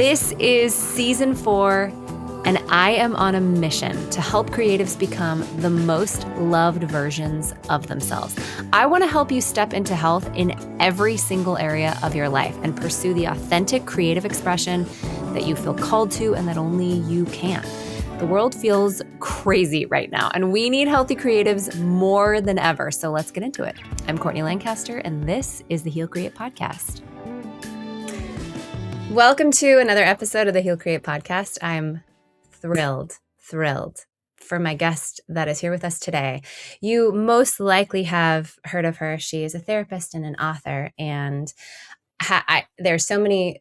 This is season 4, and I am on a mission to help creatives become the most loved versions of themselves. I want to help you step into health in every single area of your life and pursue the authentic creative expression that you feel called to and that only you can. The world feels crazy right now, and we need healthy creatives more than ever. So let's get into it. I'm Courtney Lancaster, and this is the Heal Create Podcast. Welcome to another episode of the Heal Create Podcast. I'm thrilled for my guest that is here with us today. You most likely have heard of her. She is a therapist and an author, and there are so many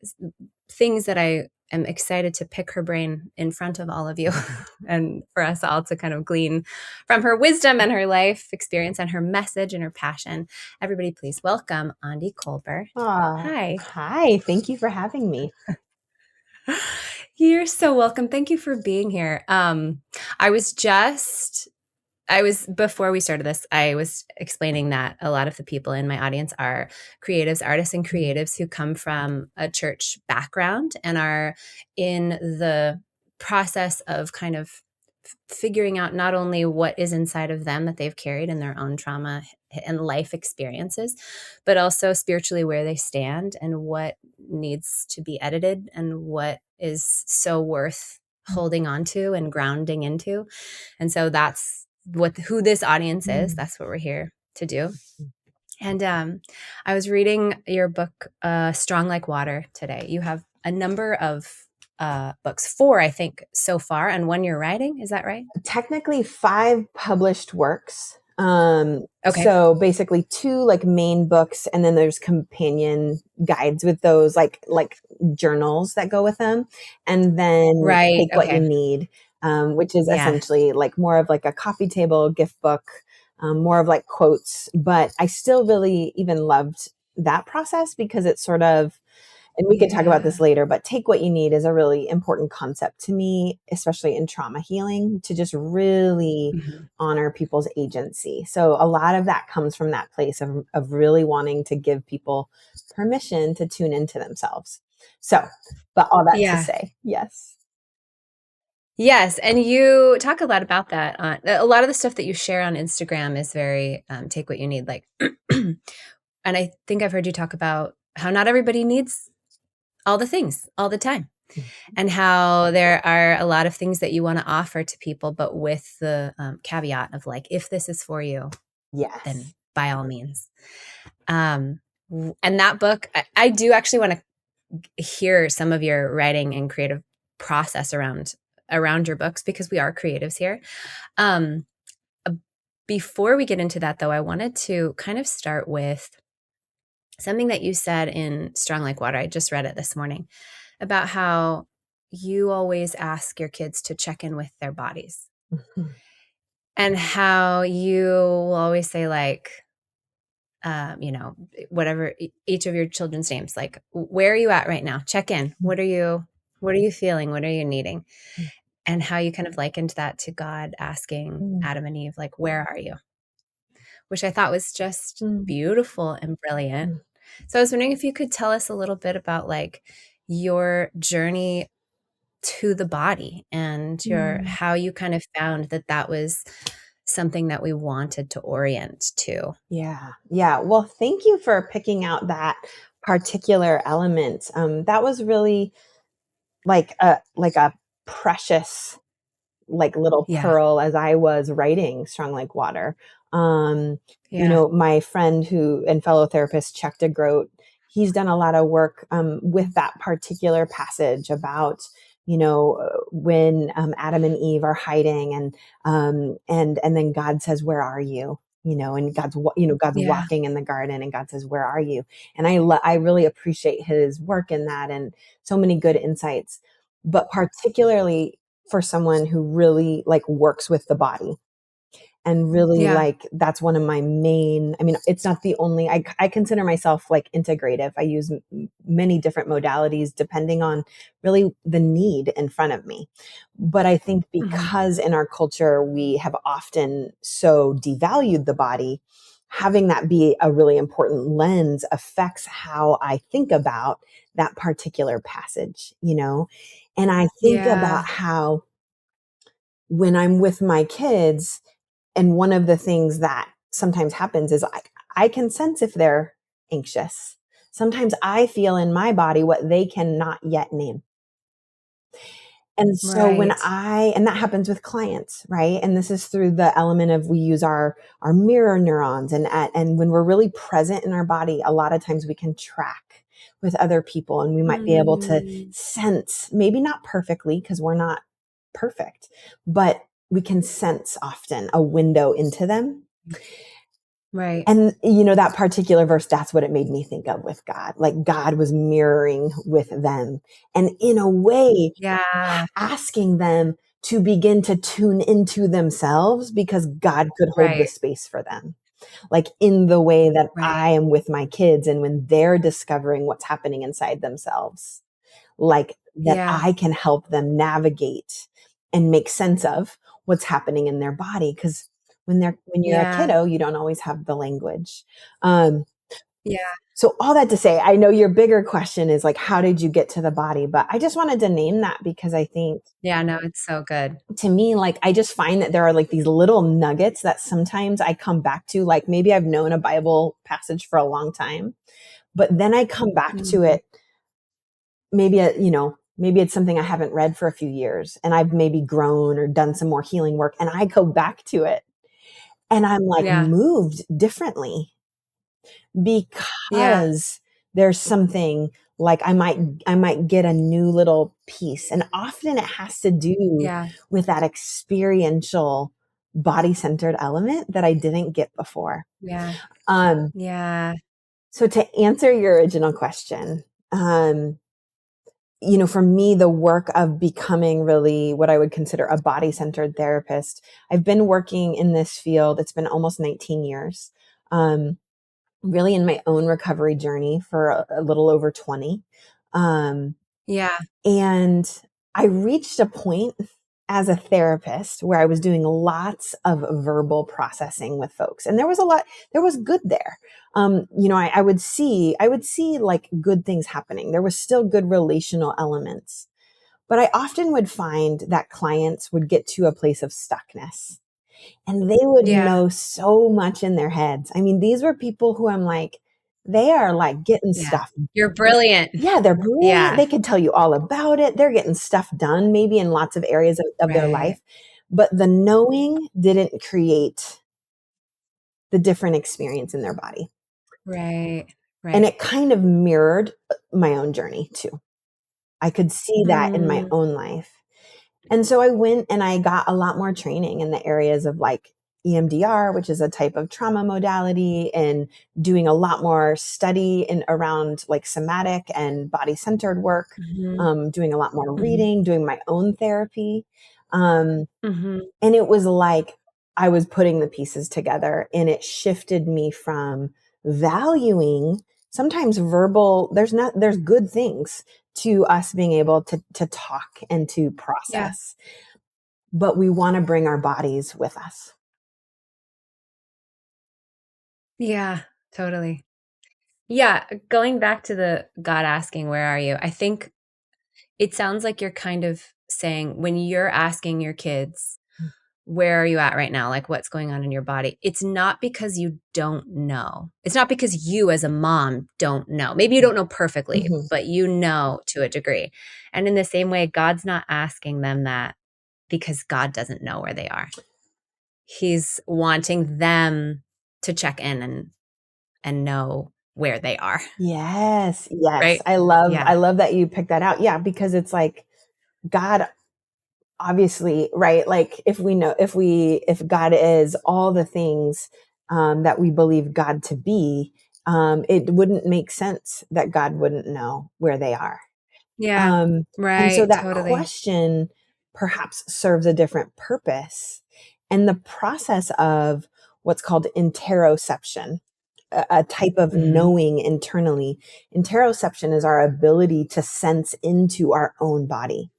things that I am excited to pick her brain in front of all of you and for us all to kind of glean from her wisdom and her life experience and her message and her passion. Everybody, please welcome Aundi Kolber. Hi. Hi. Thank you for having me. You're so welcome. Thank you for being here. Before we started this, I was explaining that a lot of the people in my audience are creatives, artists and creatives who come from a church background and are in the process of kind of figuring out not only what is inside of them that they've carried in their own trauma and life experiences, but also spiritually where they stand and what needs to be edited and what is so worth holding on to and grounding into. And so that's who this audience is. That's what we're here to do. And I was reading your book, Strong Like Water, today. You have a number of books, 4, I think, so far, and 1 you're writing. Is that right? Technically 5 published works. Okay. So basically 2 like main books, and then there's companion guides with those like journals that go with them. And then Take What You Need, which is essentially like more of like a coffee table gift book, more of like quotes. But I still really even loved that process because it's sort of, and we can talk about this later, but Take What You Need is a really important concept to me, especially in trauma healing, to just really honor people's agency. So a lot of that comes from that place of really wanting to give people permission to tune into themselves. So, but all that to say, yes. Yes. And you talk a lot about that. A lot of the stuff that you share on Instagram is very take what you need. Like, and I think I've heard you talk about how not everybody needs all the things all the time, and how there are a lot of things that you want to offer to people, but with the caveat of like, if this is for you, then by all means. And that book, I do actually want to hear some of your writing and creative process around your books, because we are creatives here. Before we get into that, though, I wanted to kind of start with something that you said in Strong Like Water. I just read it this morning about how you always ask your kids to check in with their bodies, and how you will always say like, whatever each of your children's names, like, where are you at right now? Check in. What are you feeling? What are you needing? And how you kind of likened that to God asking Adam and Eve, like, where are you? Which I thought was just beautiful and brilliant. So I was wondering if you could tell us a little bit about like your journey to the body and how you kind of found that was something that we wanted to orient to. Yeah. Well, thank you for picking out that particular element. That was really like a precious, like little pearl as I was writing Strong Like Water. You know, my friend and fellow therapist, Chuck DeGroat, he's done a lot of work with that particular passage about, when Adam and Eve are hiding and then God says, where are you? And God's walking in the garden and God says, where are you? And I really appreciate his work in that and so many good insights, but particularly for someone who really like works with the body. And really like, that's one of my main, it's not the only, I consider myself like integrative. I use many different modalities depending on really the need in front of me. But I think because in our culture, we have often so devalued the body, having that be a really important lens affects how I think about that particular passage, you know? And I think Yeah. about how when I'm with my kids, and one of the things that sometimes happens is I can sense if they're anxious. Sometimes I feel in my body what they cannot yet name. And so when Right. and that happens with clients, right? And this is through the element of we use our mirror neurons, and when we're really present in our body, a lot of times we can track with other people, and we might be able to Mm. sense, maybe not perfectly because we're not perfect, but we can sense often a window into them. Right. And, that particular verse, that's what it made me think of with God. Like God was mirroring with them, and in a way, Yeah. asking them to begin to tune into themselves because God could hold the Right. space for them. Like in the way that Right. I am with my kids, and when they're discovering what's happening inside themselves, like that Yeah. I can help them navigate and make sense of what's happening in their body. Cause when you're a Yeah. kiddo, you don't always have the language. Um, Yeah. so all that to say, I know your bigger question is like, how did you get to the body? But I just wanted to name that because I think Yeah. No, it's so good. to me, like, I just find that there are like these little nuggets that sometimes I come back to, like maybe I've known a Bible passage for a long time, but then I come back to Mhm. it. Maybe it's something I haven't read for a few years, and I've maybe grown or done some more healing work, and I go back to it and I'm like Yeah. moved differently Yeah. because there's something like I might get a new little piece, and often it has to do Yeah. with that experiential body centered element that I didn't get before. Yeah. Um, Yeah. so to answer your original question, for me, the work of becoming really what I would consider a body centered therapist, I've been working in this field. It's been almost 19 years. Um, really in my own recovery journey for a little over 20. Um, Yeah. and I reached a point as a therapist where I was doing lots of verbal processing with folks. And there was good there. I would see like good things happening. There was still good relational elements, but I often would find that clients would get to a place of stuckness, and they would Yeah. know so much in their heads. I mean, these were people who I'm like, they are like getting Yeah. stuff. You're brilliant. Yeah, they're brilliant. Yeah. They could tell you all about it. They're getting stuff done, maybe in lots of areas of their Right. life. But the knowing didn't create the different experience in their body. Right. And Right. it kind of mirrored my own journey too. I could see that in my Mm. own life. And so I went and I got a lot more training in the areas of like EMDR, which is a type of trauma modality, and doing a lot more study in around like somatic and body centered work, Mhm. doing a lot more Mhm. reading, doing my own therapy. Um, Mhm. and it was like I was putting the pieces together, and it shifted me from valuing sometimes verbal, there's good things to us being able to talk and to Yeah. process, but we want to bring our bodies with us. Yeah. Totally. Yeah. Going back to the God asking, where are you? I think it sounds like you're kind of saying when you're asking your kids, where are you at right now? Like, what's going on in your body? It's not because you don't know. It's not because you, as a mom, don't know. Maybe you don't know perfectly, Mm-hmm. but you know to a degree. And in the same way, God's not asking them that because God doesn't know where they are. He's wanting them to check in and know where they are, Yes, yes. right? I Yeah. love that you picked that out. Yeah, because it's like God obviously, right? Like if God is all the things that we believe God to be, it wouldn't make sense that God wouldn't know where they are. Yeah. Um, and so Right. that Totally. question perhaps serves a different purpose. And the process of what's called interoception, a type of Mhm. knowing internally. Interoception is our ability to sense into our own body.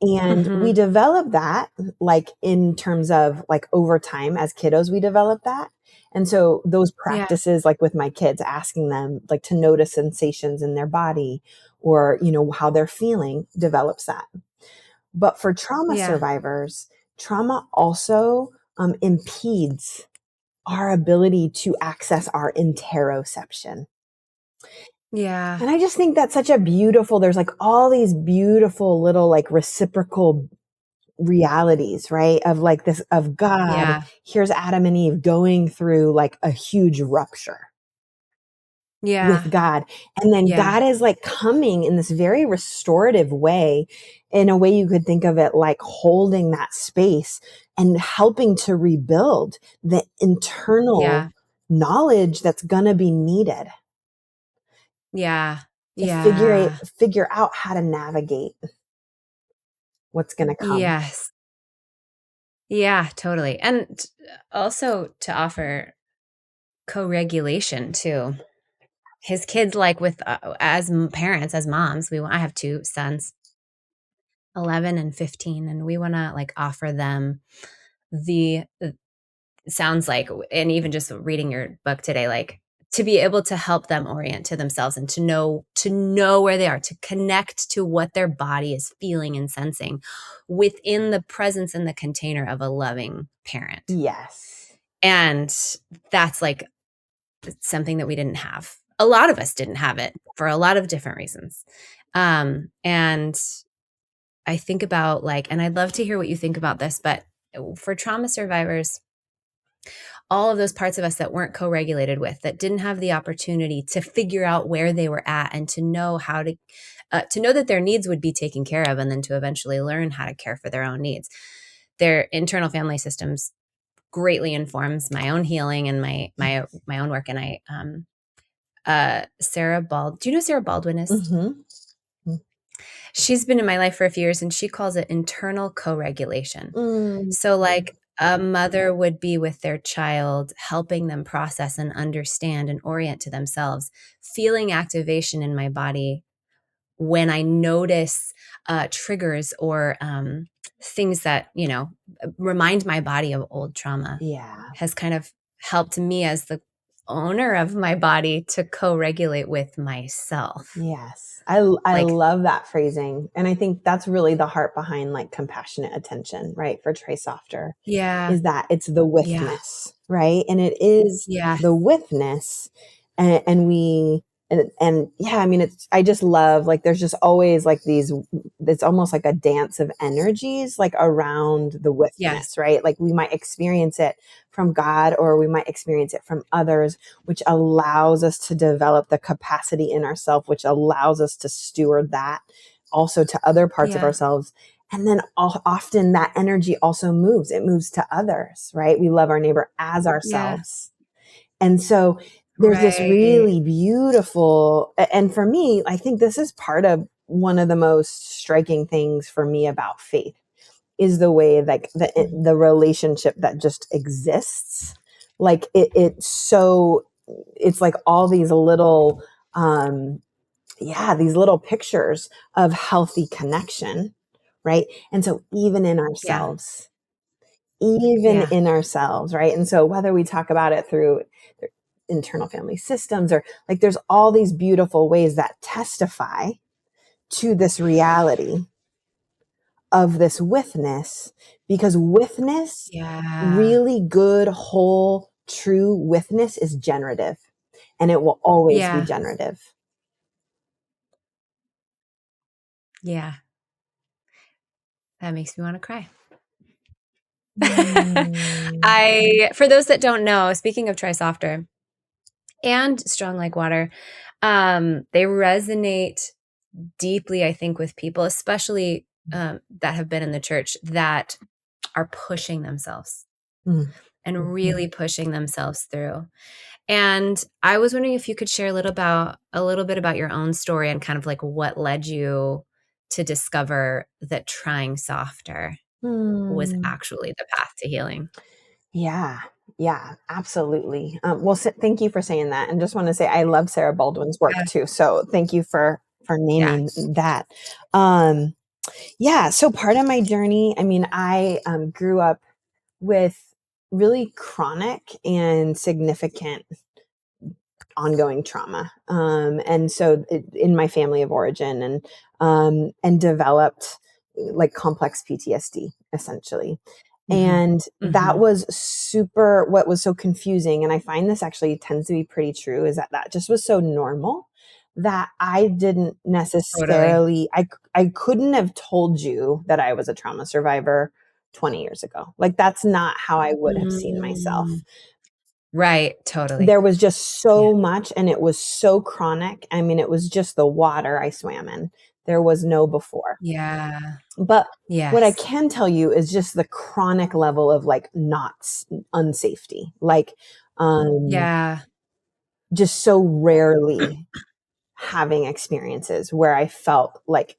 And we Mhm. develop that, like in terms of like over time as kiddos, we develop that. And so those Yeah. practices, like with my kids, asking them like to notice sensations in their body or, how they're feeling, develops that. But for trauma Yeah. survivors, trauma also impedes our ability to access our interoception. Yeah. And I just think that's such a beautiful, there's like all these beautiful little like reciprocal realities, right? Of like this, of God, Yeah. here's Adam and Eve going through like a huge rupture Yeah. with God. And then Yeah. God is like coming in this very restorative way, in a way you could think of it like holding that space and helping to rebuild the internal Yeah. knowledge that's going to be needed Yeah. to Yeah. figure out how to navigate what's going to come. Yes. Yeah, totally. And also to offer co-regulation too. His kids, like with as parents, as moms, I have two sons, 11 and 15, and we want to like offer them the sounds like, and even just reading your book today, like to be able to help them orient to themselves and to know where they are, to connect to what their body is feeling and sensing within the presence and the container of a loving parent. Yes. And that's like something that we didn't have. A lot of us didn't have it for a lot of different reasons. And I think about like, and I'd love to hear what you think about this, but for trauma survivors, all of those parts of us that weren't co-regulated with, that didn't have the opportunity to figure out where they were at and to know how to know that their needs would be taken care of, and then to eventually learn how to care for their own needs. Their internal family systems greatly informs my own healing and my own work. And Sarah Bald, do you know who Sarah Baldwin is? Mm-hmm. She's been in my life for a few years, and she calls it internal co-regulation. Mm, So like a mother would be with their child, helping them process and understand and orient to themselves, feeling activation in my body when I notice triggers or things that, remind my body of old trauma, yeah. has kind of helped me as the owner of my body to co-regulate with myself. Yes. I Like, love that phrasing. And I think that's really the heart behind like compassionate attention, right? For Trey Softer, yeah, is that it's the yeah, withness, right? And it is yeah, the withness. And we, and yeah, I mean, I just love like, there's just always like these, it's almost like a dance of energies, like around the yes, withness, right? Like we might experience it from God or we might experience it from others, which allows us to develop the capacity in ourselves, which allows us to steward that also to other parts of yeah, ourselves. And then often that energy also moves. It moves to others, right? We love our neighbor as yeah, ourselves. And so there's this right, really beautiful, and for me, I think this is part of one of the most striking things for me about faith is the way like mhm, the relationship that just exists. Like it's so, it's like all these little, yeah, these little pictures of healthy connection, right? And so yeah, even yeah, in ourselves, right? And so whether we talk about it through internal family systems or like there's all these beautiful ways that testify to this reality of this withness, because withness, yeah, really good, whole, true withness is generative, and it will always be yeah, generative. yeah. That makes me want to cry. Mm. I, for those that don't know, speaking of Try Softer and Strong Like Water, they resonate deeply, I think, with people, especially that have been in the church that are pushing themselves Mm. and really pushing themselves through. And I was wondering if you could share a little bit about your own story and kind of like what led you to discover that trying softer was Mm. actually the path to healing. Yeah, yeah, absolutely. Well, thank you for saying that, and just want to say I love Sarah Baldwin's work Yeah. too. So thank you for Yeah. naming that. Um, Yeah. So part of my journey, I mean, I grew up with really chronic and significant ongoing trauma. And so in my family of origin and developed like complex PTSD essentially. Hmm. And that Hmm. was super, what was so confusing. And I find this actually tends to be pretty true is that that just was so normal that I didn't Totally. necessarily, I couldn't have told you that I was a trauma survivor 20 years ago. Like that's not how I would have seen myself. Mm. Right. Totally. There was just Yeah. so much and it was so chronic. I mean, it was just the water I swam in. There was no before. Yeah. But what I Yes. can tell you is just the chronic level of like not unsafety. Like um Yeah. just so rarely having experiences where I felt like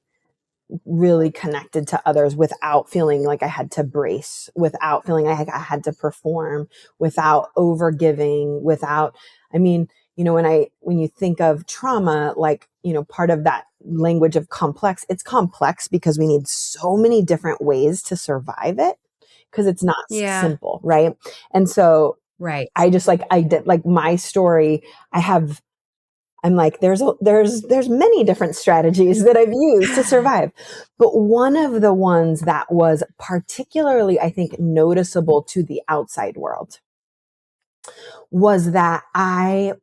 really connected to others without feeling like I had to brace, without feeling like I had to perform, without overgiving, without, I mean, when you think of trauma, like, part of that language of complex, it's complex because we need so many different ways to survive it because it's not Yeah. simple, right? And so Right. I just like, I did like my story. I'm like, there's many different strategies that I've used to survive. But one of the ones that was particularly, I think, noticeable to the outside world was that I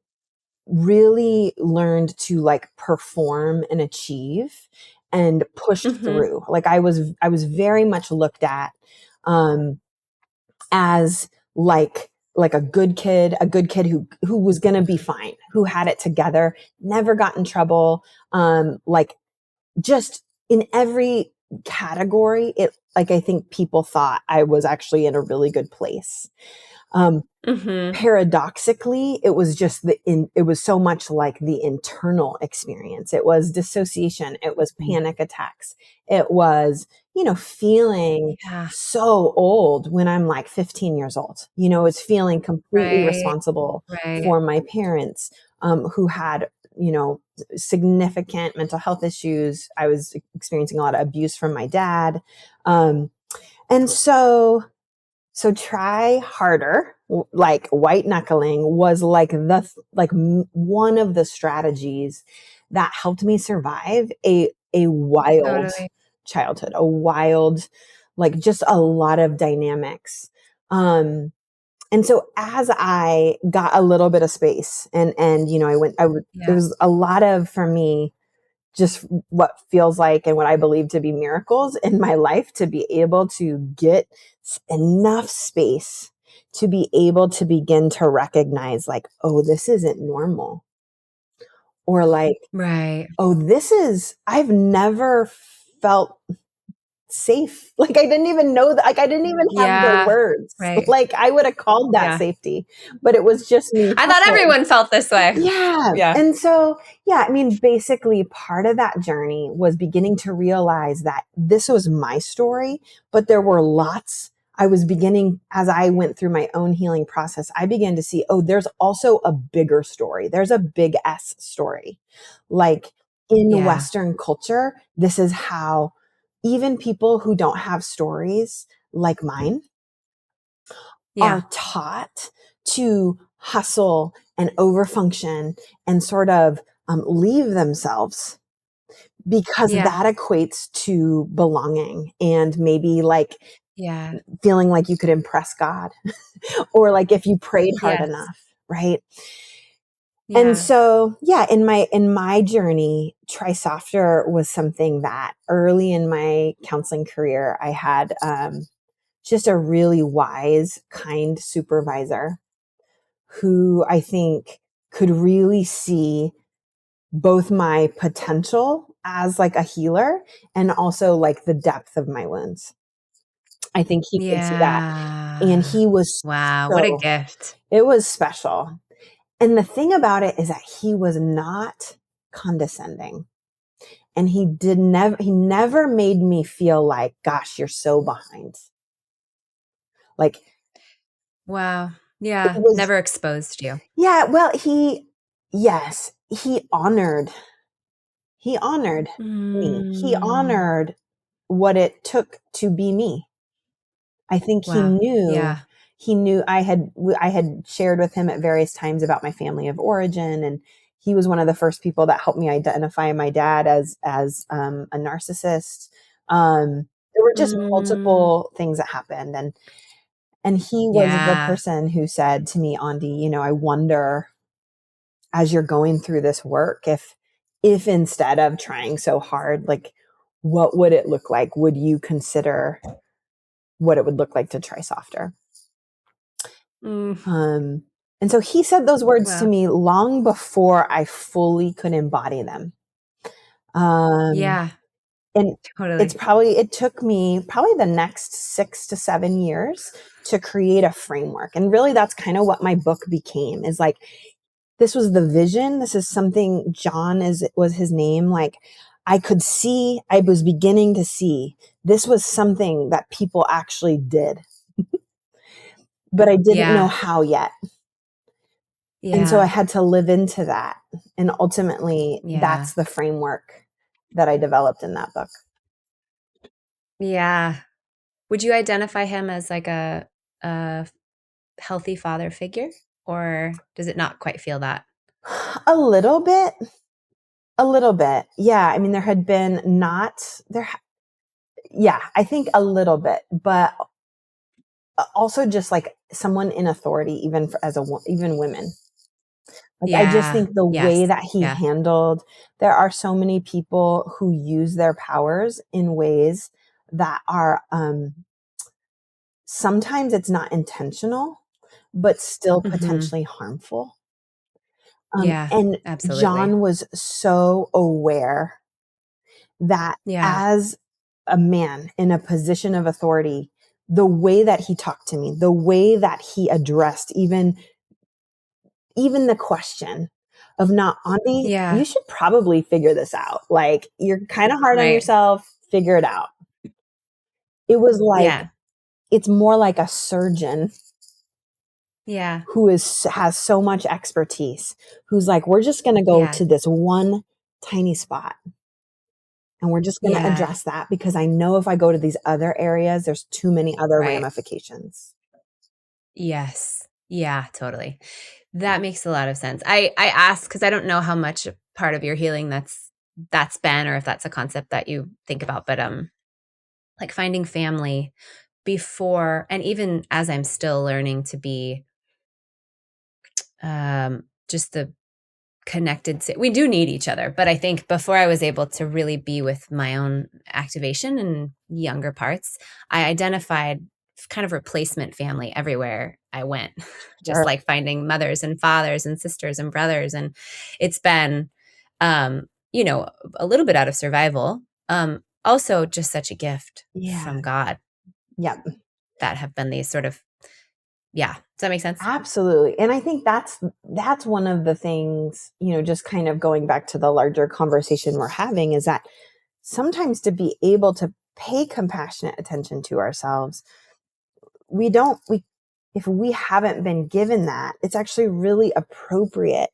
really learned to like perform and achieve and push Hmm. through. Like I was very much looked at um as like a good kid who was going to be fine, who had it together, never got in trouble, like just in every category it like I think people thought I was actually in a really good place. Um Hmm. Paradoxically, it was just it was so much like the internal experience. It was dissociation, it was panic attacks, it was feeling Yeah. so old when I'm like 15 years old. It's feeling completely Right. responsible Right. for my parents, who had significant mental health issues. I was experiencing a lot of abuse from my dad, um, and so try harder, like white knuckling was like one of the strategies that helped me survive a wild Totally. childhood, a wild, like just a lot of dynamics. Um and so as I got a little bit of space and it Yeah. was a lot of, for me, just what feels like and what I believe to be miracles in my life to be able to get enough space to be able to begin to recognize, like, oh, this isn't normal. Or like, Right. oh, I've never felt safe. Like I didn't even know that, like I didn't even have the Yeah. words. Right. Like I would have called that Yeah. safety, but it was just me I thought hustling. everyone felt this way. Yeah. Yeah. And so, yeah, I mean, basically, part of that journey was beginning to realize that this was my story, but there were lots. I was beginning, as I went through my own healing process, I began to see, oh, there's also a bigger story. There's a big S story. Like in Yeah. Western culture, this is how even people who don't have stories like mine Yeah. are taught to hustle and overfunction and sort of leave themselves because Yeah. that equates to belonging and maybe like Yeah. feeling like you could impress God or like if you prayed hard Yes. enough, right? And Yeah. so, yeah, in my journey, try softer was something that early in my counseling career, I had just a really wise, kind supervisor who I think could really see both my potential as like a healer and also like the depth of my wounds. I think he could see that. And Yeah. he was Wow. What a so, gift. it was special. And the thing about it is that he was not condescending. And he never made me feel like, gosh, you're so behind. Like Wow. it Yeah. was, Never exposed you. yeah, well, yes, he honored me. He Mm. honored what it took to be me. I think Wow. Yeah. he knew I had shared with him at various times about my family of origin, and he was one of the first people that helped me identify my dad as a narcissist. There were just Mm, multiple things that happened, and he was the yeah. person who said to me, Aundi, I wonder, as you're going through this work, if instead of trying so hard, like, what would it look like? Would you consider what it would look like to try softer? Mm, Um, and so he said those words to wow. me long before I fully could embody them. Um, Yeah, and totally. it took me probably the next 6 to 7 years to create a framework. And really that's kind of what my book became, is like, this was the vision. This is something was his name. Like, I was beginning to see this was something that people actually did, but I didn't know Yeah. how yet. And so I Yeah. had to live into that. And ultimately, Yeah. that's the framework that I developed in that book. Yeah. Would you identify him as like a healthy father figure, or does it not quite feel that? A little bit, a little bit. Yeah. I mean, there had been not there. Yeah. I think a little bit, but also just like someone in authority, even even women. Like, I just Yeah. think the way Yes. that he Yeah. handled, there are so many people who use their powers in ways that are, sometimes it's not intentional, but still Mhm. potentially harmful. Yeah. And Absolutely. John was so aware that Yeah. as a man in a position of authority, the way that he talked to me, the way that he addressed even the question of, not, Auntie, you Yeah. should probably figure this out. Like, you're kind of hard on Right. yourself, figure it out. It was like, Yeah. it's more like a surgeon Yeah. who has so much expertise, who's like, we're just going to go Yeah. to this one tiny spot and we're just going to Yeah. address that, because I know if I go to these other areas, there's too many other Right. ramifications. Yes. Yeah, totally. That makes a lot of sense. I ask because I don't know how much part of your healing that's been, or if that's a concept that you think about, but like finding family before, and even as I'm still learning to be just the connected we do need each other, but I think before I was able to really be with my own activation and younger parts, I identified kind of replacement family everywhere I went. Just Sure. like finding mothers and fathers and sisters and brothers, and it's been you know, a little bit out of survival, also just such a gift Yeah. from God Yeah. that have been these sort of, yeah, does that make sense? Absolutely. And I think that's one of the things, just kind of going back to the larger conversation we're having, is that sometimes to be able to pay compassionate attention to ourselves, we don't we if we haven't been given that, it's actually really appropriate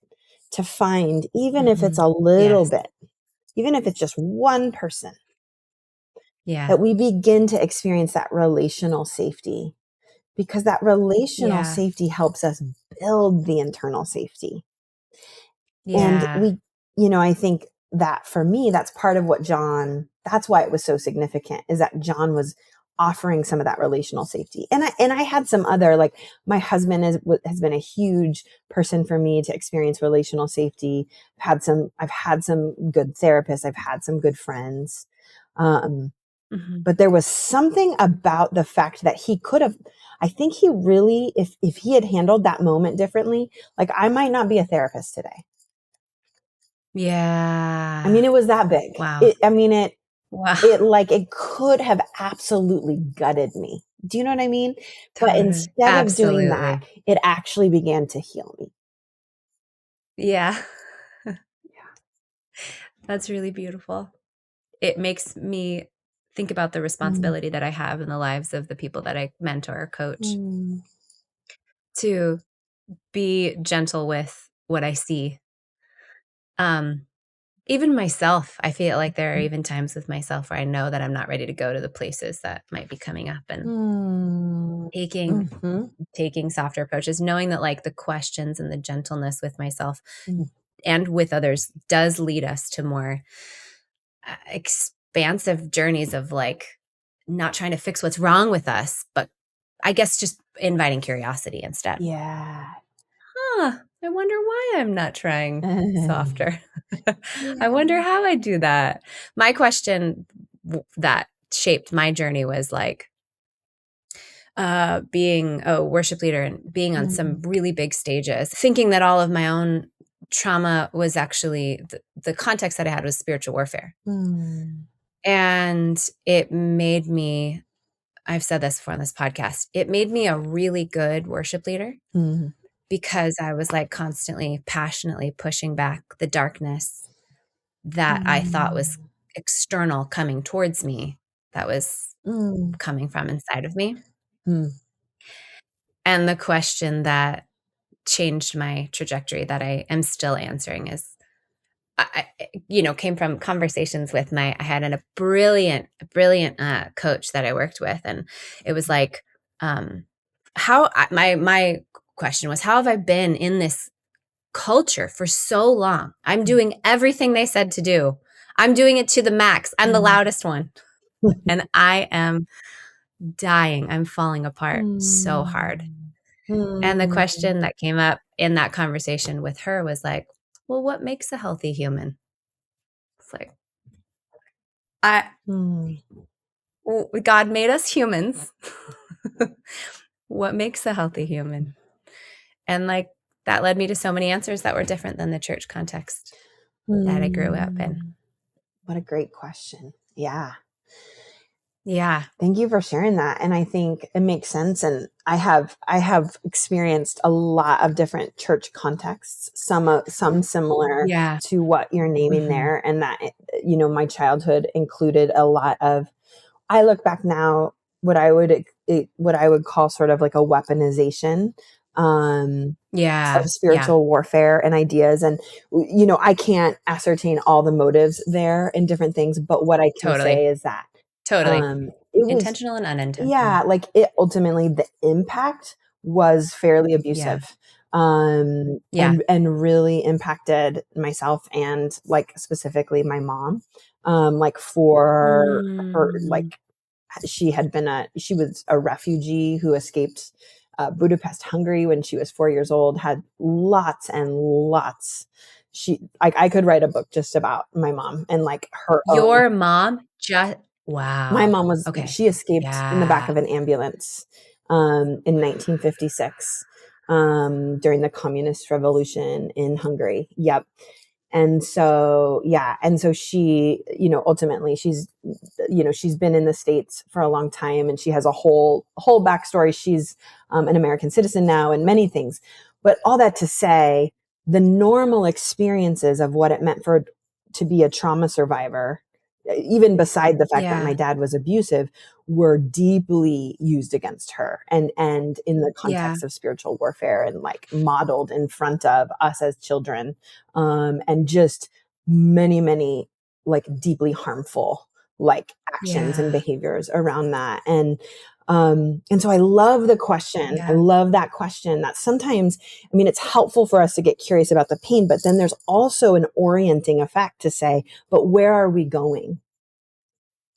to find, even if it's Mhm. a little Yes. bit, even if it's just one person, Yeah. that we begin to experience that relational safety, because that relational Yeah. safety helps us build the internal safety. And Yeah. I think that for me, that's part of that's why it was so significant, is that John was offering some of that relational safety. And I had some other, like, my husband has been a huge person for me to experience relational safety. I've had some good therapists. I've had some good friends. Um, Mhm. but there was something about the fact that I think he really, if he had handled that moment differently, like, I might not be a therapist today. I Yeah. mean, it was that big. Wow. Wow. It could have absolutely gutted me. Do you know what I mean? But Totally. instead of doing that, Absolutely. it actually began to heal me. Yeah. That's really beautiful. It makes me think about the Mm, responsibility that I have in the lives of the people that I mentor or coach, mm, to be gentle with what I see. Um, even myself, I feel like there are even times with myself where I know that I'm not ready to go to the places that might be coming up, and taking Mm-hmm. taking softer approaches, knowing that like the questions and the gentleness with myself Mm-hmm. and with others does lead us to more expansive journeys of like not trying to fix what's wrong with us, but I guess just inviting curiosity instead. Yeah. I wonder why I'm not trying Yeah. softer. I wonder how I do that. My question that shaped my journey was like being a worship leader and being on some Mm, really big stages, thinking that all of my own trauma was actually the context that I had was spiritual warfare. mm, And it made me, I've said this before on this podcast, it made me a really good worship leader mm, because I was like constantly, passionately pushing back the darkness that I thought was mm, external coming towards me, that was mm, coming from inside of me. mm, And the question that changed my trajectory that I am still answering is, came from conversations with I had a brilliant coach that I worked with. And it was like, my question was, how have I been in this culture for so long? I'm doing everything they said to do. I'm doing it to the max. I'm the mm, loudest one. And I am dying. I'm falling apart so hard. mm, And the mm, question that came up in that conversation with her was like, well, what makes a healthy human? It's like, I, mm. God made us humans. What makes a healthy human? And like that led me to so many answers that were different than the church context that I grew up in. What a great question. Yeah. Yeah. Thank you for sharing that. And I think it makes sense. And I have experienced a lot of different church contexts, some similar Yeah. to what you're naming Hmm. there. And that, my childhood included a lot of, I look back now, what I would call sort of like a weaponization, um, of Yeah. Yeah. spiritual warfare and ideas. And, I can't ascertain all the motives there in different things, but what I can say Totally. is that, Totally. it was, Intentional and unintentional. yeah, like it ultimately, the impact was fairly Yeah. abusive, Yeah. and really impacted myself and like specifically my mom, like for her, Mm. like she was a refugee who escaped Budapest, Hungary when she was 4 years old, had lots and lots. I could write a book just about my mom and like her own. Your mom just, My wow. mom Okay. she escaped in the back Yeah. of an ambulance, in 1956, during the communist revolution in Hungary. Yep. And so, yeah. And so she, ultimately she's been in the States for a long time and she has a whole backstory. She's an American citizen now and many things. But all that to say, the normal experiences of what it meant to be a trauma survivor, even beside the fact that my Yeah. dad was abusive, were deeply used against her and in the Yeah. context of spiritual warfare and like modeled in front of us as children, and just many like deeply harmful like actions and Yeah. behaviors around that. And so I love the question. I Yeah. love that question that sometimes, I mean, it's helpful for us to get curious about the pain, but then there's also an orienting effect to say, but where are we going?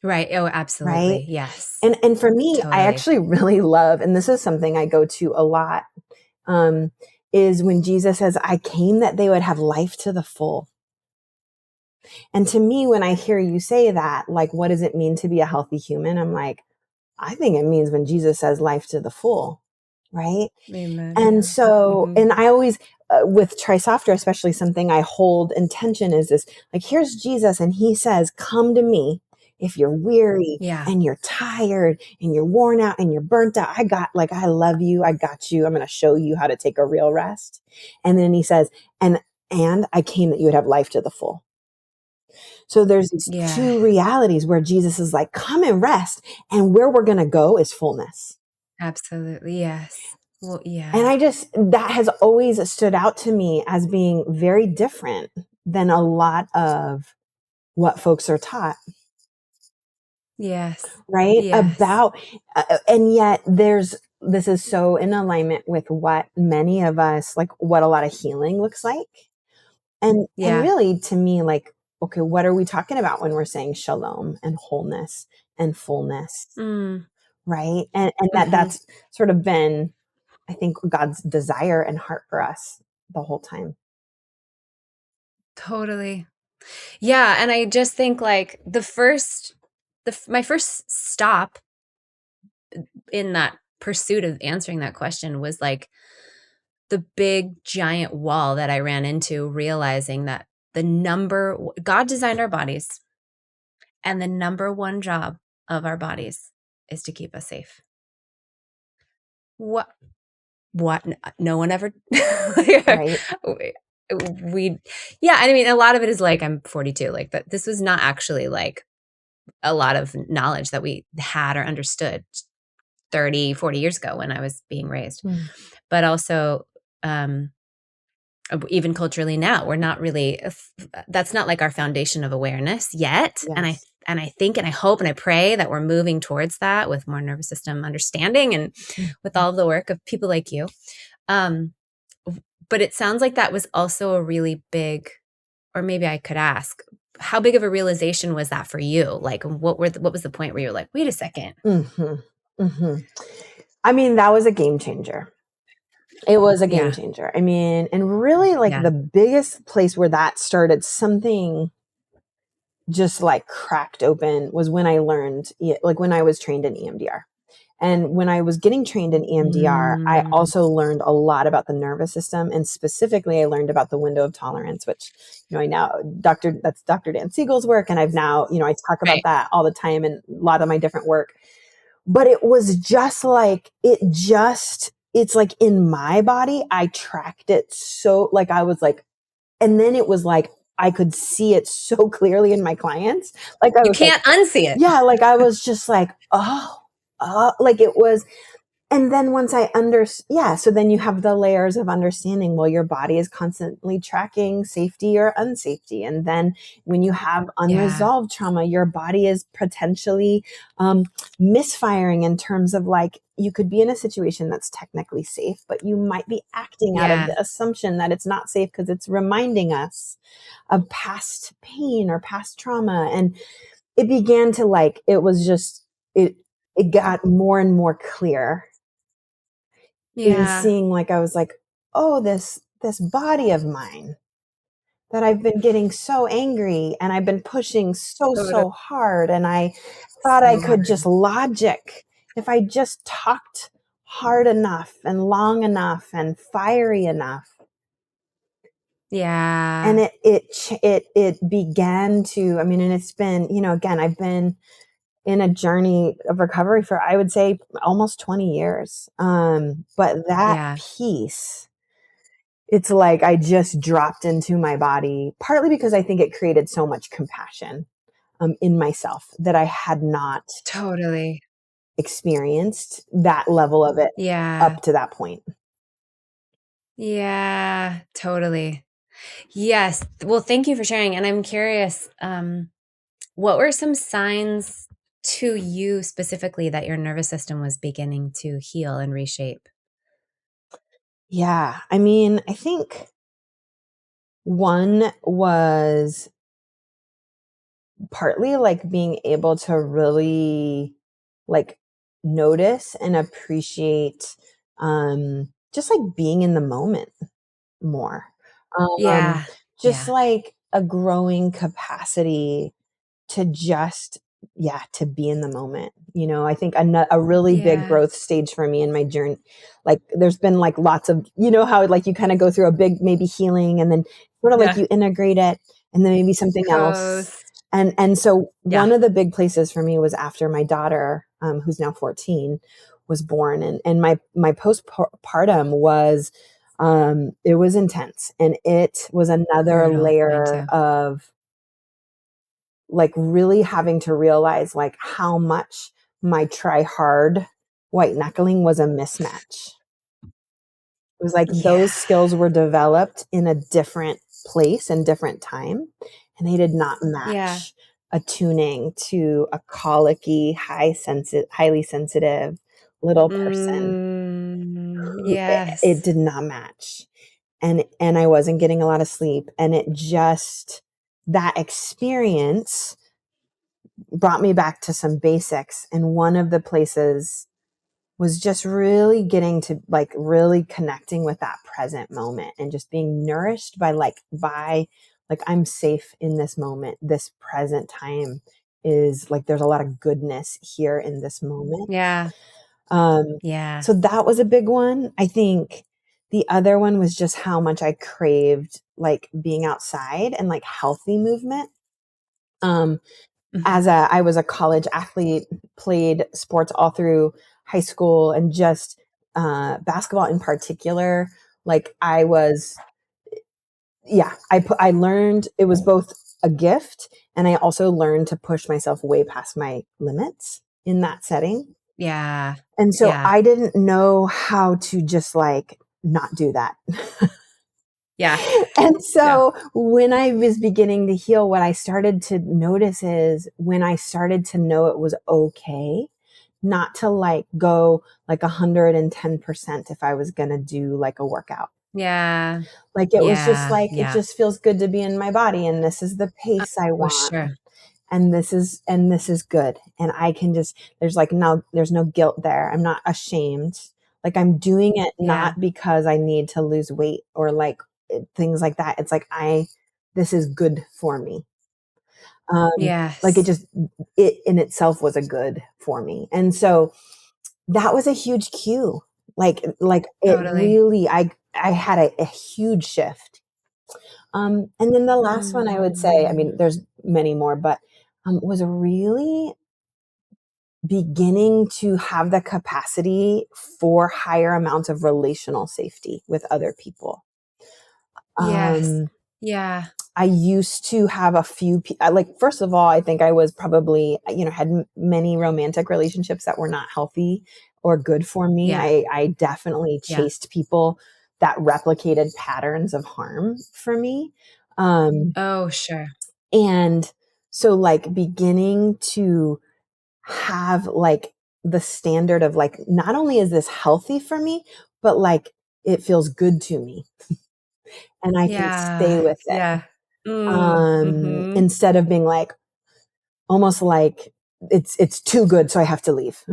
Right. Oh, Right. absolutely. Yes. And for me, I Totally. actually really love, and this is something I go to a lot, um, is when Jesus says, I came that they would have life to the full. And to me, when I hear you say that, like, what does it mean to be a healthy human? I'm like, I think it means when Jesus says life to the full, right? Amen. And Yeah. so, Hmm. and I always, with Trisofter, especially, something I hold in tension is this, like, here's Jesus and he says, come to me if you're weary Yeah. and you're tired and you're worn out and you're burnt out. I love you. I got you. I'm going to show you how to take a real rest. And then he says, and I came that you would have life to the full. So there's these Yeah. two realities where Jesus is like, come and rest. And where we're going to go is fullness. Absolutely. Yes. Well, And yeah. that has always stood out to me as being very different than a lot of what folks are taught, Yes. right? Yes. About, and yet this is so in alignment with what many of us, like what a lot of healing looks like. And Yeah. really to me, like, okay, what are we talking about when we're saying shalom and wholeness and fullness, Mm. right? And Hmm. that's sort of been, I think, God's desire and heart for us the whole time. Totally. Yeah, and I just think like my first stop in that pursuit of answering that question was like the big giant wall that I ran into, realizing that God designed our bodies, and the number one job of our bodies is to keep us safe. What what no one ever Right. we yeah, I mean a lot of it is like I'm 42, like that this was not actually like a lot of knowledge that we had or understood 30, 40 years ago when I was being raised. Mm. But also, even culturally now, we're not really, that's not like our foundation of awareness yet. Yes. And I think and I hope and I pray that we're moving towards that with more nervous system understanding and Mm. with all of the work of people like you. Um, but it sounds like that was also a really big, or maybe I could ask, how big of a realization was that for you? Like, what was the point where you're like, wait a second? Hmm. Hmm. I mean, that was a game changer. It was a game Yeah, changer. I mean, and really like yeah. the biggest place where that started something just like cracked open was when I learned, like when I was trained in EMDR. And when I was getting trained in EMDR, I Mm, also learned a lot about the nervous system. And specifically, I learned about the window of tolerance, which, I now, that's Dr. Dan Siegel's work. And I've now, I talk about right. that all the time in a lot of my different work. But it was just like, it's like in my body, I tracked it so, like, I was like, and then it was like, I could see it so clearly in my clients. Like, I You was like, can't unsee it. yeah, like I was just like, like it was. And then once yeah, so then you have the layers of understanding. Well, your body is constantly tracking safety or unsafety. And then when you have Yeah, unresolved trauma, your body is potentially misfiring in terms of like, you could be in a situation that's technically safe, but you might be acting out of yeah, the assumption that it's not safe because it's reminding us of past pain or past trauma. And it began to like, it was just, it got more and more clear in yeah. seeing, like, I was like, oh, this body of mine that I've been getting so angry and I've been pushing Totally. so hard, and I thought I So could just hard. logic, if I just talked hard enough and long enough and fiery enough. And Yeah, it began to, I mean, and it's been, again, I've been in a journey of recovery for, I would say, almost 20 years. But that yeah, piece, it's like I just dropped into my body, partly because I think it created so much compassion in myself that I had not totally. experienced that level of it Yeah, up to that point. yeah, totally. Yes. Well, thank you for sharing. And I'm curious, what were some signs to you specifically that your nervous system was beginning to heal and reshape? Yeah. I mean, I think one was partly like being able to really like notice and appreciate just like being in the moment more. Um, Yeah, just yeah, like a growing capacity to just, yeah, to be in the moment. I think a really big yeah, growth stage for me in my journey, like there's been like lots of, how like you kind of go through a big maybe healing, and then sort of like yeah. you integrate it, and then maybe something else. Coast. And so Yeah, one of the big places for me was after my daughter, who's now 14, was born, and my postpartum was, it was intense, and it was another brutal. Mine layer too. of like really having to realize like how much my try hard white knuckling was a mismatch. It was like Yeah, those skills were developed in a different place and different time, and they did not Yeah. match attuning to a colicky, highly sensitive little person. It Yes. did not match, and I wasn't getting a lot of sleep, and it just, that experience brought me back to some basics. And one of the places was just really getting to like really connecting with that present moment and just being nourished by I'm safe in this moment. This present time is like, there's a lot of goodness here in this moment. Yeah. Um, Yeah. so that was a big one. I think the other one was just how much I craved like being outside and like healthy movement. Um, Mhm. I was a college athlete, played sports all through high school, and just basketball in particular. Like I was, yeah, I learned it was both a gift, and I also learned to push myself way past my limits in that setting. Yeah. And so Yeah. I didn't know how to just like not do that. Yeah. And Yeah. so when I was beginning to heal, what I started to notice is when I started to know it was okay not to like go like 110% if I was going to do like a workout. Yeah. Like it was just Yeah. like, it Yeah. just feels good to be in my body, and this is the pace I Oh, want. sure. And this is good. And I can just, there's no guilt there. I'm not ashamed. Like I'm doing it Yeah. not because I need to lose weight or like things like that. It's like, this is good for me. Like Yes. it in itself was a good for me. And so that was a huge cue. Like it Totally. really, I had a huge shift. And then the last one I would say, I mean, Mm. there's many more, but was really beginning to have the capacity for higher amounts of relational safety with other people. Yes. Um, Yeah. I used to have a few, like, first of all, I think I was probably, had many romantic relationships that were not healthy or good for me. Yeah. I definitely Yeah. chased people that replicated patterns of harm for me. Um, Oh, sure. and so like beginning to have like the standard of like, not only is this healthy for me, but like it feels good to me and I can stay Yeah. with it. Yeah. Mhm. Instead of being like, almost like it's too good, so I have to leave.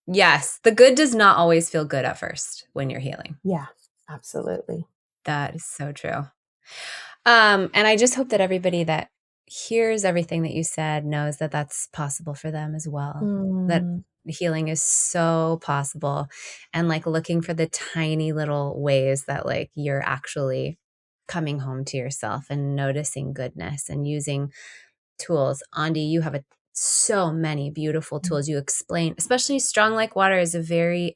Yes. The good does not always feel good at first when you're healing. Yeah, absolutely. That is so true. And I just hope that everybody that hears everything that you said knows that that's possible for them as well. That Mm, healing is so possible, and like looking for the tiny little ways that like you're actually coming home to yourself and noticing goodness and using tools. Aundi, you have so many beautiful tools. You explain, especially Strong Like Water is a very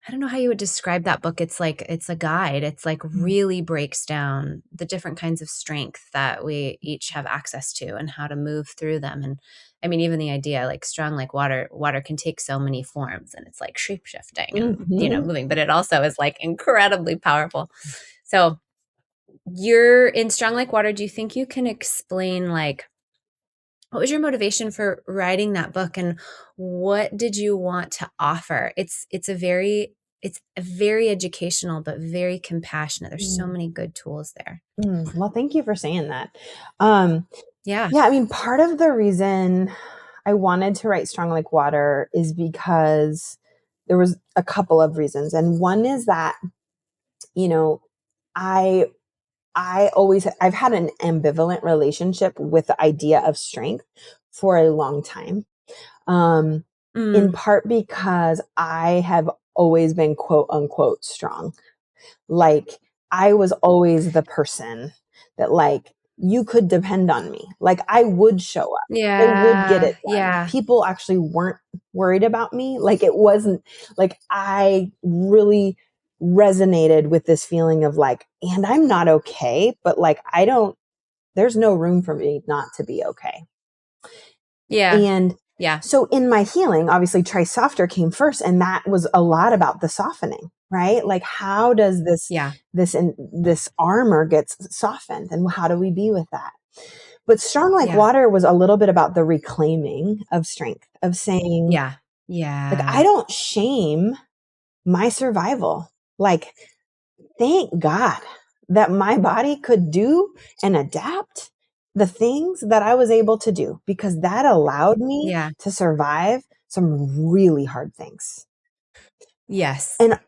I don't know how you would describe that book. It's a guide. It's like mm, really breaks down the different kinds of strength that we each have access to and how to move through them. And I mean, even the idea like strong like water can take so many forms, and it's like shape shifting and, mhm, moving, but it also is like incredibly powerful. So you're in Strong Like Water. Do you think you can explain like what was your motivation for writing that book, and what did you want to offer? It's a very educational but very compassionate. There's so mm, many good tools there. Well, thank you for saying that. Um, Yeah. yeah, I mean, part of the reason I wanted to write Strong Like Water is because there was a couple of reasons. And one is that, you know, I I've had an ambivalent relationship with the idea of strength for a long time. Um, in Mm, part because I have always been quote unquote strong. Like I was always the person that like you could depend on me. Like I would show up. I would get yeah. it done. Yeah. People actually weren't worried about me. Like it wasn't like I really resonated with this feeling of like, and I'm not okay, but like there's no room for me not to be okay. Yeah. And Yeah. so in my healing, obviously Try Softer came first, and that was a lot about the softening. right? Like, how does Yeah. this armor gets softened, and how do we be with that? But strong like Yeah. water was a little bit about the reclaiming of strength, of saying, Yeah. like, I Yeah. don't shame my survival. Like, thank God that my body could do and adapt the things that I was able to do, because that allowed me Yeah. to survive some really hard things. Yes. And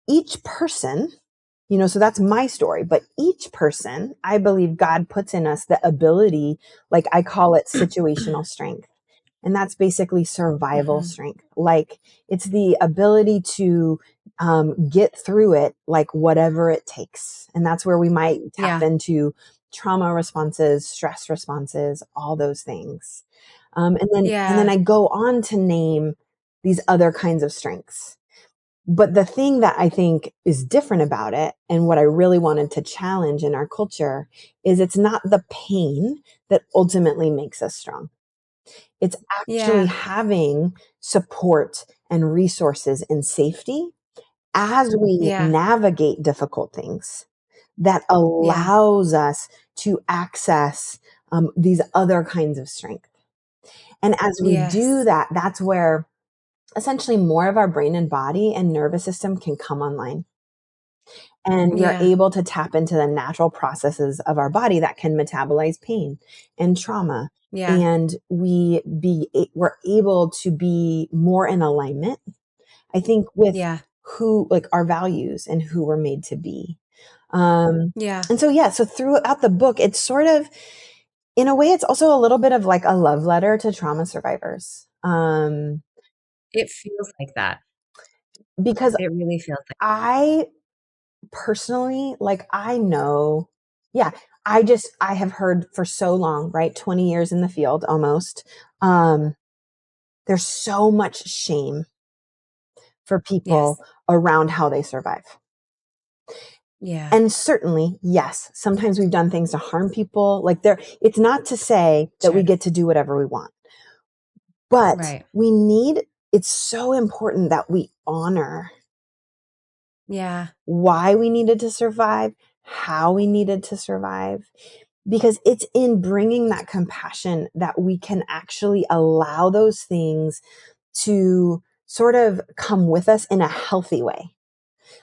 each person, so that's my story, but each person, I believe God puts in us the ability, like I call it situational strength. And that's basically survival Mhm. strength. Like, it's the ability to get through it, like whatever it takes. And that's where we might tap Yeah. into trauma responses, stress responses, all those things. And then Yeah. I go on to name these other kinds of strengths. But the thing that I think is different about it, and what I really wanted to challenge in our culture, is it's not the pain that ultimately makes us strong. It's actually Yeah. having support and resources and safety as we Yeah. navigate difficult things that Yeah. allows us to access these other kinds of strength. And as we do Yes. that, that's where essentially more of our brain and body and nervous system can come online. And we're Yeah. able to tap into the natural processes of our body that can metabolize pain and trauma. Yeah. And we're able to be more in alignment, I think, with Yeah. who, like, our values and who we're made to be. Um, Yeah. and so, yeah, so throughout the book, it's sort of, in a way, it's also a little bit of like a love letter to trauma survivors. It feels like that. Because It really feels like I personally, like, I know, yeah, I have heard for so long, right? 20 years in the field almost. Um, there's so much shame for people yes. around how they survive. Yeah. And certainly, yes, sometimes we've done things to harm people. Like, it's not to say that we Sure. get to do whatever we want, but Right. it's so important that we honor Yeah. why we needed to survive, how we needed to survive, because it's in bringing that compassion that we can actually allow those things to sort of come with us in a healthy way.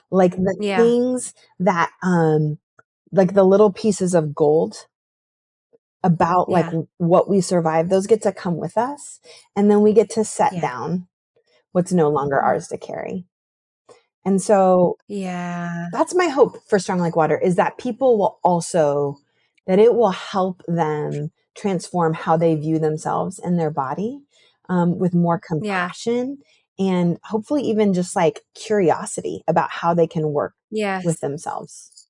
Like the Yeah. things that, like the little pieces of gold about, like, Yeah. what we survive, those get to come with us. And then we get to set Yeah. down what's no longer Mm. ours to carry. And so Yeah. that's my hope for Strong Like Water, is that people will also, that it will help them transform how they view themselves and their body, with more Yeah. compassion, and hopefully even just like curiosity about how they can work with Yes. themselves.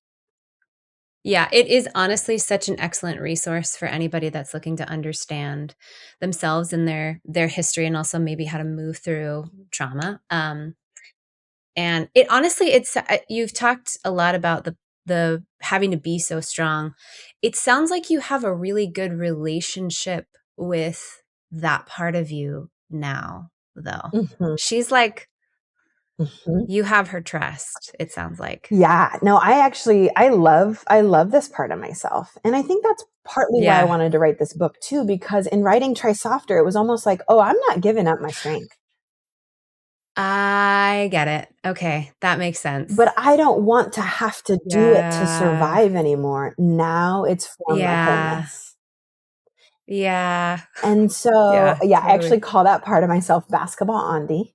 Yeah, it is honestly such an excellent resource for anybody that's looking to understand themselves and their history, and also maybe how to move through trauma. And it honestly, you've talked a lot about the having to be so strong. It sounds like you have a really good relationship with that part of you now, though. Mhm, She's like, mhm. you have her trust, it sounds like. Yeah, no, I love this part of myself. And I think that's partly why I Yeah, wanted to write this book too, because in writing Try Softer, it was almost like, oh, I'm not giving up my strength, I get it. Okay, that makes sense. but I don't want to have to do it to Yeah. survive anymore. Now it's for my Yeah. wholeness. Yeah. And so, Yeah, yeah, I totally. actually call that part of myself basketball Aundi.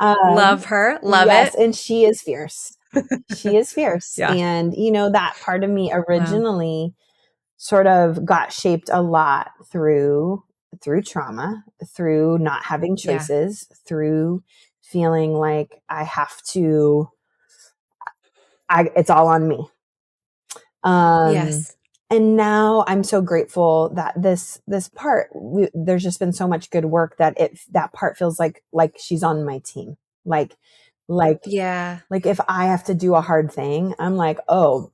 Love her, love Yes, it. and she is fierce. She is fierce. Yeah. And, that part of me Wow. originally sort of got shaped a lot through trauma, through not having Yeah. choices, through feeling like it's all on me. Um, Yes. and now I'm so grateful that this part, there's just been so much good work that that part feels like she's on my team. Like, like, Yeah. like if I have to do a hard thing, I'm like, oh,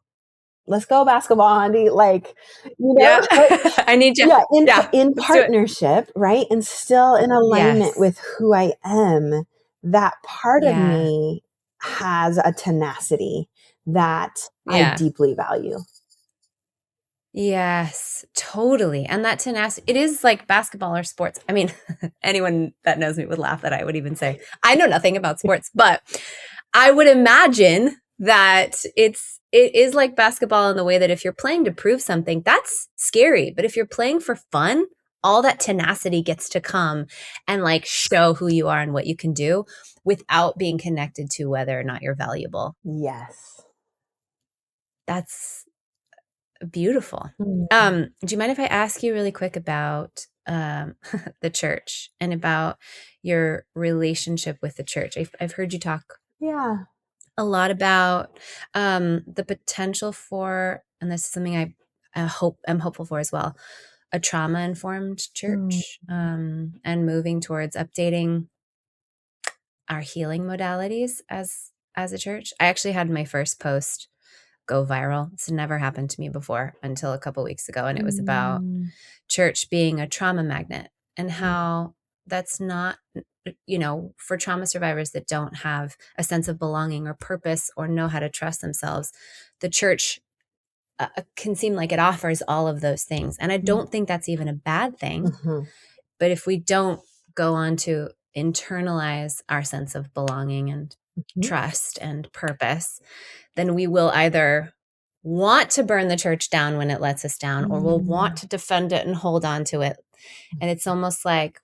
let's go basketball, Andy. Like, Yeah. like, I need you. yeah, Yeah, in let's do it. partnership, right? And still in alignment Yes. with who I am. That part of Yeah. me has a tenacity that I Yeah. deeply value. Yes, totally. And that tenacity, it is like basketball or sports. I mean, anyone that knows me would laugh that I would even say, I know nothing about sports, but I would imagine that it is like basketball in the way that if you're playing to prove something, that's scary. But if you're playing for fun, all that tenacity gets to come and like show who you are and what you can do without being connected to whether or not you're valuable. Yes. That's beautiful. Mm. Do you mind if I ask you really quick about the church and about your relationship with the church? I've heard you talk Yeah. a lot about the potential for, and this is something I'm hopeful for as well, a trauma informed Mm. church, and moving towards updating our healing modalities as a church. I actually had my first post go viral. It's never happened to me before until a couple weeks ago. And it was about Mm. church being a trauma magnet and Mm. how that's not, for trauma survivors that don't have a sense of belonging or purpose or know how to trust themselves, the church can seem like it offers all of those things. And I Mm. don't think that's even a bad thing. Mhm. But if we don't go on to internalize our sense of belonging and Mhm. trust and purpose, then we will either want to burn the church down when it lets us down, or we'll want Mm. to defend it and hold on to it. And it's almost like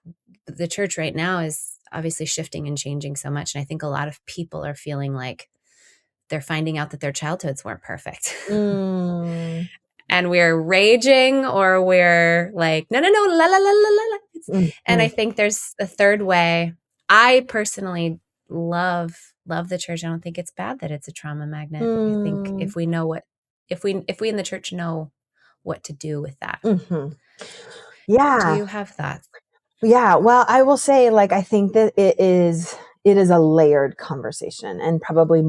the church right now is obviously shifting and changing so much. And I think a lot of people are feeling like they're finding out that their childhoods weren't perfect. Mm. And we're raging, or we're like, no, no, no, la, la, la, la, la, la. And I Mhm. think there's a third way. I personally love the church. I don't think it's bad that it's a trauma magnet. I think Mm. if we know what, if we in the church know what to do with that. Mhm. Do Yeah. you have thoughts? Yeah, well, I will say, like, I think that it is a layered conversation, and probably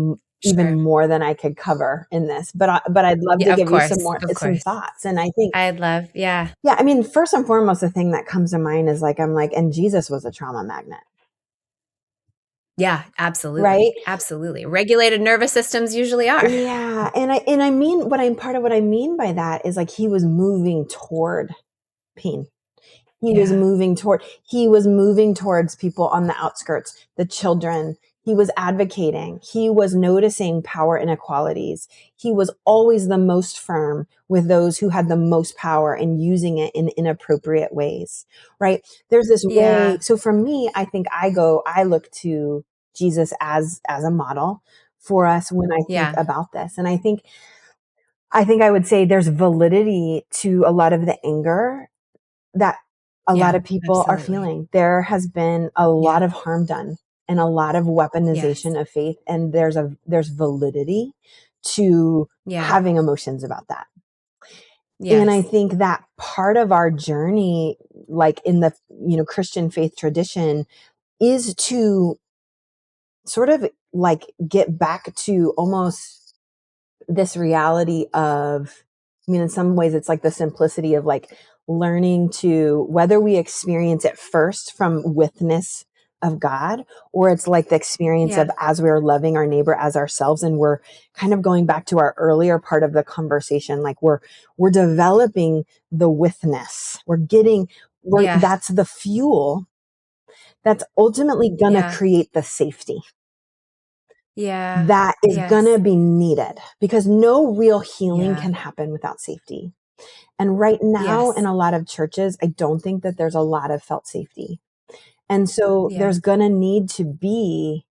even Sure. more than I could cover in this. But I'd love Yeah, to of give you some course. more Of some course. thoughts. And I think, I'd love, yeah. yeah, I mean, first and foremost, the thing that comes to mind is like, I'm like, and Jesus was a trauma magnet, Yeah, absolutely. right? Absolutely. Regulated nervous systems usually are. Yeah, and I mean, what I mean by that is like he was moving toward pain. Yeah. He was moving towards people on the outskirts, the children. He was advocating. He was noticing power inequalities. He was always the most firm with those who had the most power and using it in inappropriate ways, right? There's this way. Yeah. So for me, I think I look to Jesus as a model for us when I think Yeah. about this. And I think I would say there's validity to a lot of the anger that a lot Yeah. of people are Absolutely. feeling. There has been a lot Yeah. of harm done and a lot of Yes. weaponization of faith, and there's validity to Yeah. having emotions about that. And I Yes. think that part of our journey, like in the Christian faith tradition, is to sort of like get back to almost this reality of, I mean, in some ways it's like the simplicity of like learning to, whether we experience it first from witness of God, or it's like the experience Yeah. of as we're loving our neighbor as ourselves. And we're kind of going back to our earlier part of the conversation, like we're developing the witness. Yeah. That's the fuel that's ultimately gonna Yeah. create the safety Yeah. that is going to Yes. be needed, because no real healing Yeah. can happen without safety. And right now, in Yes. a lot of churches, I don't think that there's a lot of felt safety. And so Yeah. there's going to need to be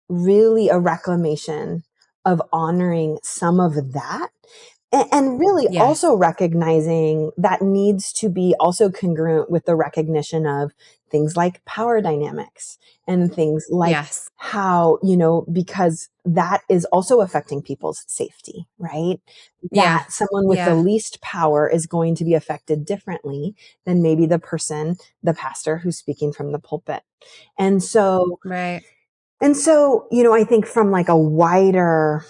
really a reclamation of honoring some of that, and really Yes. also recognizing that needs to be also congruent with the recognition of things like power dynamics and things like Yes. how, because that is also affecting people's safety, right? Yeah. That someone with the Yeah. least power is going to be affected differently than maybe the pastor who's speaking from the pulpit. And so, Right. I think from like a wider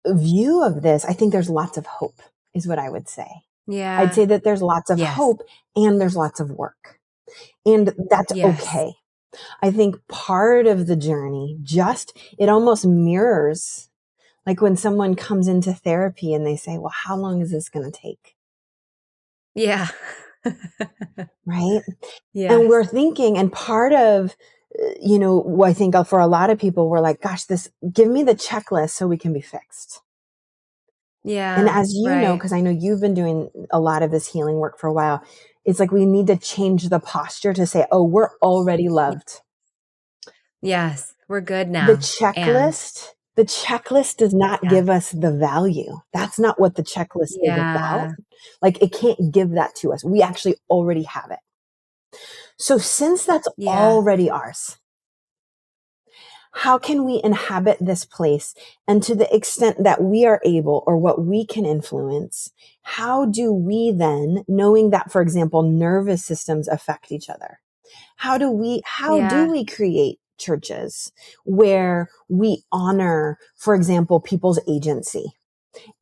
view of this, I think there's lots of hope, is what I would say. I'd Yeah. say that there's lots of Yes. hope and there's lots of work. And that's Yes. okay. I think part of the journey, just it almost mirrors like when someone comes into therapy and they say, well, how long is this going to take? Yeah. Right. And we're Yes. thinking, and part of, I think for a lot of people, we're like, gosh, give me the checklist so we can be fixed. And Yeah. as you know, Right. because I know you've been doing a lot of this healing work for a while, it's like we need to change the posture to say, oh, we're already loved. Yes. We're good The now. And checklist, the checklist does not yeah. give us the value. That's not what the checklist is about. Yeah. Like it can't give that to us. We actually already have it. So since that's Yeah. already ours, how can we inhabit this place? And to the extent that we are able or what we can influence, how do we then, knowing that, for example, nervous systems affect each other, how do Yeah. we create churches where we honor, for example, people's agency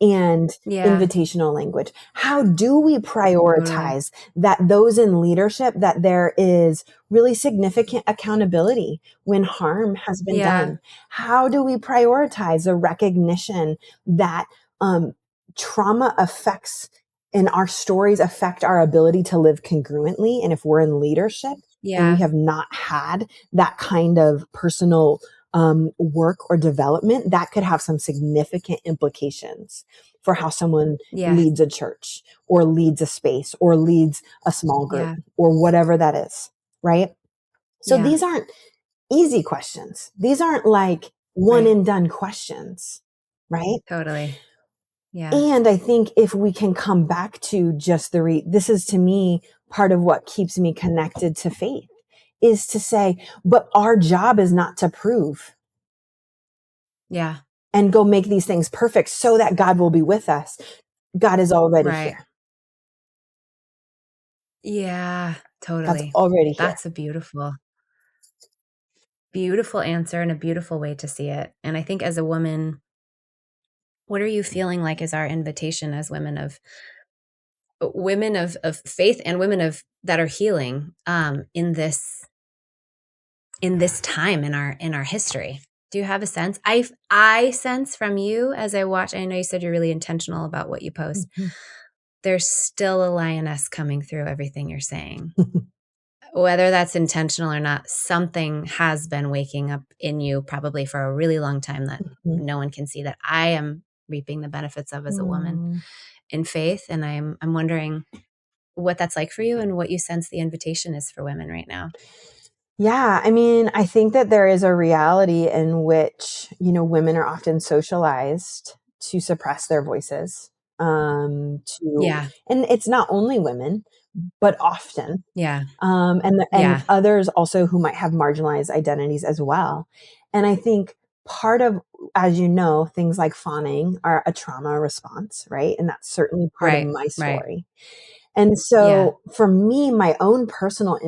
and Yeah. invitational language? How do we Totally. prioritize that those in leadership, that there is really significant accountability when harm has been Yeah. done? How do we prioritize the recognition that um, trauma affects and our stories affect our ability to live congruently? And if we're in leadership and we Yeah. have not had that kind of personal work or development, that could have some significant implications for how someone Yes. leads a church or leads a space or leads a small group Yeah. or whatever that is, right? So Yeah. these aren't easy questions. These aren't like one Right. and done questions, right? Totally. Yeah. And I think if we can come back to just this is to me part of what keeps me connected to faith is to say, but our job is not to prove Yeah. and go make these things perfect so that God will be with us. God is already Right. here. Yeah. God's Totally. already here. That's a beautiful, beautiful answer and a beautiful way to see it. And I think as a woman, what are you feeling like is our invitation as women of faith and women of that are healing in this time in our history? Do you have a sense? I sense from you as I watch, I know you said you're really intentional about what you post. Mhm. There's still a lioness coming through everything you're saying. Whether that's intentional or not, something has been waking up in you probably for a really long time that Mhm. no one can see, that I am reaping the benefits of as a woman Mm. in faith. And I'm wondering what that's like for you and what you sense the invitation is for women right now. Yeah, I mean, I think that there is a reality in which, women are often socialized to suppress their voices. Yeah. And it's not only women, but often. Yeah. And Yeah. others also who might have marginalized identities as well. And I think part of, as you know, things like fawning are a trauma response, right? And that's certainly part of Right. my Right. story. And Yeah. so for me, my own personal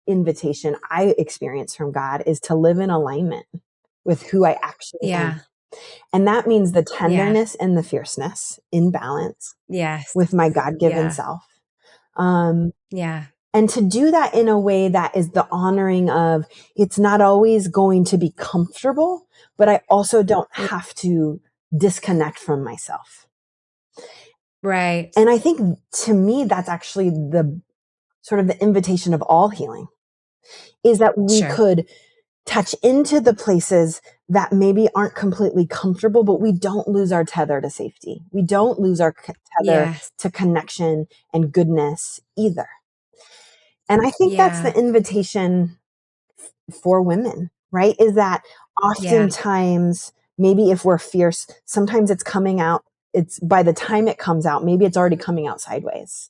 invitation I experience from God is to live in alignment with who I actually am. Yeah. And that means the Yeah. tenderness and the fierceness in balance Yes. with my God given Yeah. self. Um, Yeah. and to do that in a way that is the honoring of it's not always going to be comfortable, but I also don't Yeah. have to disconnect from myself. Right. And I think to me, that's actually the sort of the invitation of all healing is that we Sure. could touch into the places that maybe aren't completely comfortable, but we don't lose our tether to safety. We don't lose our tether Yes. to connection and goodness either. And I think that's Yeah. the invitation for women, right? Is that Yeah. oftentimes, maybe if we're fierce, sometimes it's coming out, it's by the time it comes out, maybe it's already coming out sideways.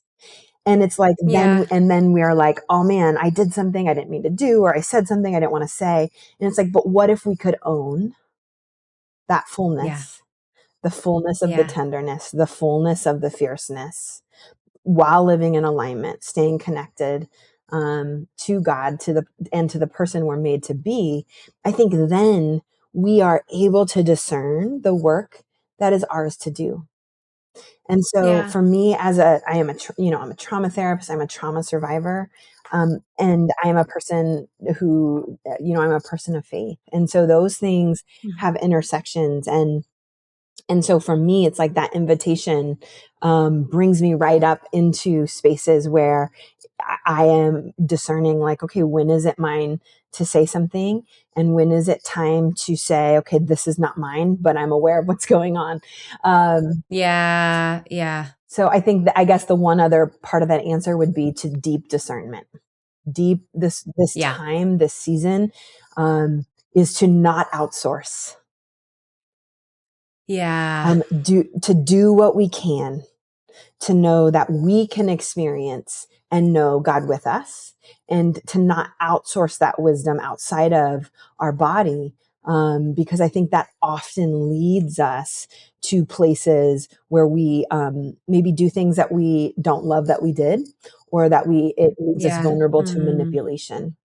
And it's like, Yeah. then we are like, oh man, I did something I didn't mean to do, or I said something I didn't want to say. And it's like, but what if we could own that Yeah. the fullness of the Yeah. tenderness, the fullness of the fierceness, while living in alignment, staying connected to God, to the person we're made to be. I think then we are able to discern the work that is ours to do. And so Yeah. for me I'm a trauma therapist, I'm a trauma survivor. And I am a person who, I'm a person of faith. And so those things Mhm. have intersections. And so for me, it's like that invitation brings me right up into spaces where I am discerning, like, okay, when is it mine to say something? And when is it time to say, okay, this is not mine, but I'm aware of what's going on. Yeah. Yeah. So I think that, I guess the one other part of that answer would be to deep discernment. Deep, this Yeah. time, this season, is to not outsource. Yeah. Do what we can to know that we can experience and know God with us, and to not outsource that wisdom outside of our body. Because I think that often leads us to places where we maybe do things that we don't love that we did, or that it leaves us Yeah. vulnerable to Mm, manipulation.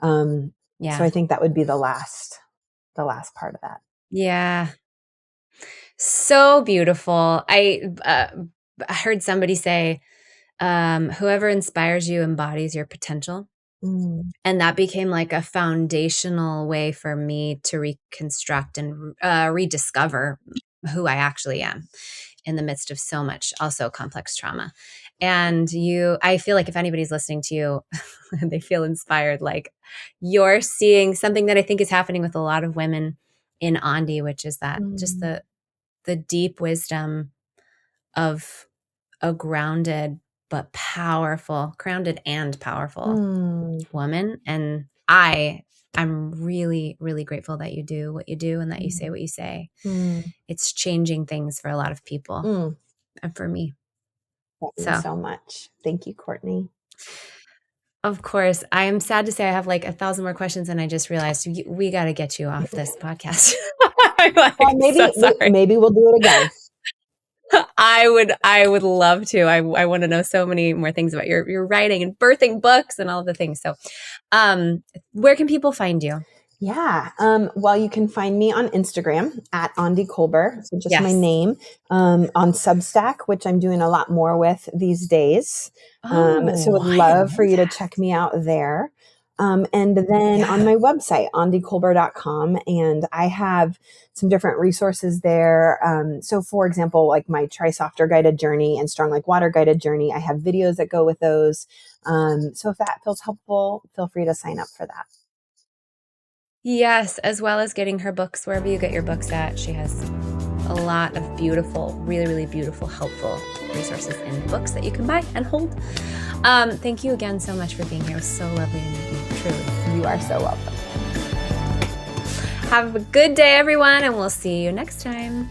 Um, so yeah. I think that would be the last part of that. Yeah. So beautiful. I heard somebody say, whoever inspires you embodies your potential. Mm, And that became like a foundational way for me to reconstruct and rediscover who I actually am in the midst of so much also complex trauma. And I feel like if anybody's listening to you and they feel inspired, like you're seeing something that I think is happening with a lot of women in Aundi, which is that just mm, the deep wisdom of a grounded and powerful mm, woman. And I'm really, really grateful that you do what you do and that you say mm, what you say. mm, It's changing things for a lot of people mm. and for me. That means So, so much. Thank you, Courtney. of course, I am sad to say I have like 1,000 more questions, and I just realized we got to get you off this podcast. I'm Well, like so sorry. maybe we'll do it again. I would love to. I want to know so many more things about your writing and birthing books and all of the things. So, where can people find you? Yeah. Well, you can find me on Instagram at Aundi Kolber. So just my Yes. name, on Substack, which I'm doing a lot more with these days. So Oh, would I didn't love for know you to that. check me out there. And then on Yeah. my website, ondikolber.com. And I have some different resources there. So for example, like my Try Softer guided journey and Strong Like Water guided journey, I have videos that go with those. So if that feels helpful, feel free to sign up for that. Yes, as well as getting her books wherever you get your books at. She has a lot of beautiful, really, really beautiful, helpful resources in books that you can buy and hold. Thank you again so much for being here. It was so lovely to meet you, truly. You are so welcome. Have a good day, everyone, and we'll see you next time.